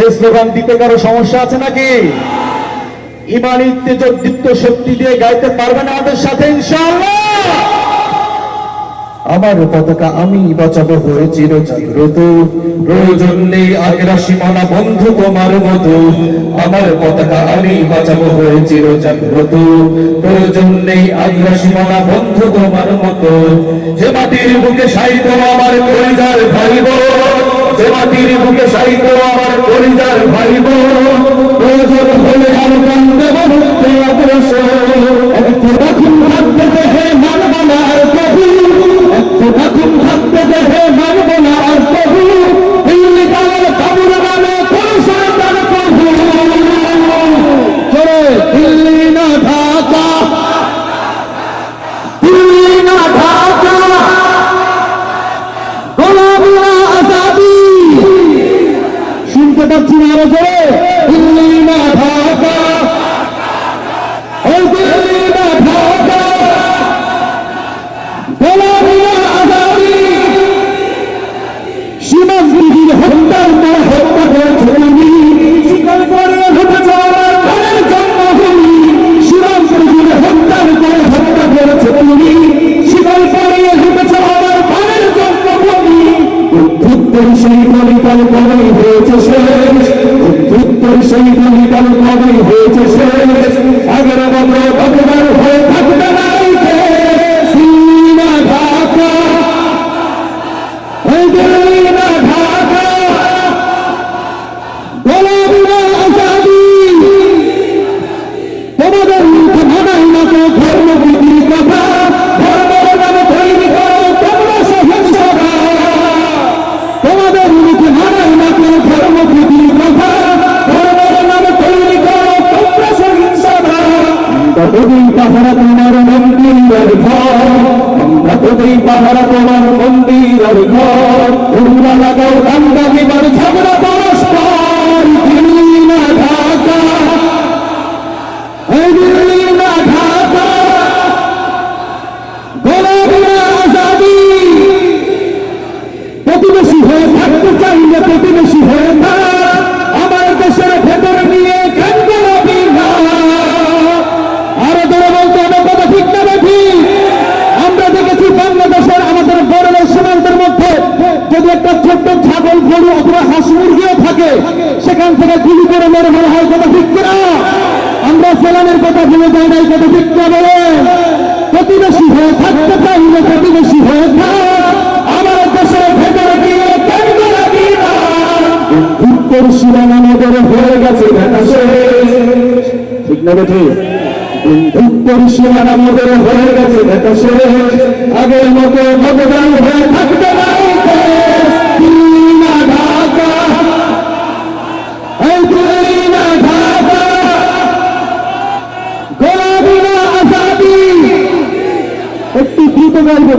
এই স্লোগান দিতে কারো সমস্যা আছে নাকি? ইমানি তেজদীপ্ত শক্তি দিয়ে গাইতে পারবেন আমাদের সাথে ইনশাআল্লাহ? আমার পতাকা আমি বাঁচাবো হয়ে চিরজাগ্রত, প্রয়োজন নেই আগের সীমানা বন্ধু তোমার মতো। আমার পতাকা আমি বাঁচাবো হয়ে চিরজাগ্রত, প্রয়োজন নেই আগের সীমানা বন্ধু তোমার মতো। যে মাটির বুকে সাহিত্য আমার কলিজার ভাইব, যে মাটির বুকে সাহিত্য আমার কলিজার ভাইব, প্রয়োজন হলে আর কান্দে বলতে অগ্রসর। একটু রাখুন ভাবতে দেহে মানব না আর প্রভু, একটু রাখুন ভাবতে দেহে মানব না আর প্রভু। দিল্লি কালের কাবুল নামে কোন শয়তান প্রভু। চলে দিল্লি না ঢাকা, দিল্লি না ঢাকা, গোলামি না আজাদি। শুনতে পাচ্ছি না আরো জোরে? দিল্লি না ঢাকা, ওই দিল্লি না ঢাকা, গোলামি না আজাদি। সীমান্তির হত্যার পর হত্যা করেছে তুমি, স্বীকার করে উঠেছ আমার প্রাণের জন্মভূমি। সীমান্তির হত্যার পর হত্যা করেছে তুমি, স্বীকার করে উঠেছ আমার প্রাণের জন্মভূমি। উত্তর সেই কলিকাল কবে হয়েছে শেষ, উত্তর সেই কলিকাল কবে হয়েছে শেষ। আগের মতো ভগবান হয়ে থাকবে না এই দেশ। দিল্লি না ঢাকা, ওই দিল্লি না ঢাকা, গোলামি না আজাদি। তোমাদের মুখে মানাই না তো ধর্মপ্রীতির কথা, ধর্মের নামে তৈরি করো তোমরা সহিংসতা। তোমাদের মুখে মানাই না তো ধর্মপ্রীতির কথা, ধর্মের নামে তৈরি করো তোমরা সহিংসতা। যতদিন পাহারা তোমার মন্দির আর ঘর, যতদিন পাহারা তোমার মন্দির আর ঘর, তোমরা লাগাও দাঙ্গা বিবাদ ঝগড়া পরস্পর। দিল্লি না ঢাকা, এই দিল্লি না ঢাকা, গোলামি না আজাদি। প্রতিবেশী হয়ে থাকতে চাইলে প্রতিবেশী হয়ে থাক, আমার দেশের ভেতরে নিয়ে কেন গোলামি না? আরো ধরে বলতে হবে কথা ঠিক না বেঠি? আমরা দেখেছি বাংলাদেশের আমাদের বড় সীমান্তের মধ্যে যদি একটা ছোট্ট ছাগল গরু অথবা হাঁস মুরগিও থাকে, সেখান থেকে গুলি করে মেরে ফেলা হয়। কথা ঠিক কিনা? আমরা ফেলানের কথা ভুলে যাই নাই। কথা ঠিক না বলেন? প্রতিবেশী হয়ে থাকতে চাইলে প্রতিবেশী হয়ে থাক, আমার দেশের ভেতরে গিয়ে কেন গোলামি না? উত্তর সীমানা নগর হয়ে গেছে দেখা শেষ, ঠিক না বেঠি? উত্তর সীমানা নগর হয়ে গেছে দেখা শেষ। আগের মতো ভগবান হয়ে থাকবে না এই দেশ। দিল্লি না ঢাকা, এই দিল্লি না ঢাকা, গোলামি না আজাদি। একটু দ্রুত গাইব।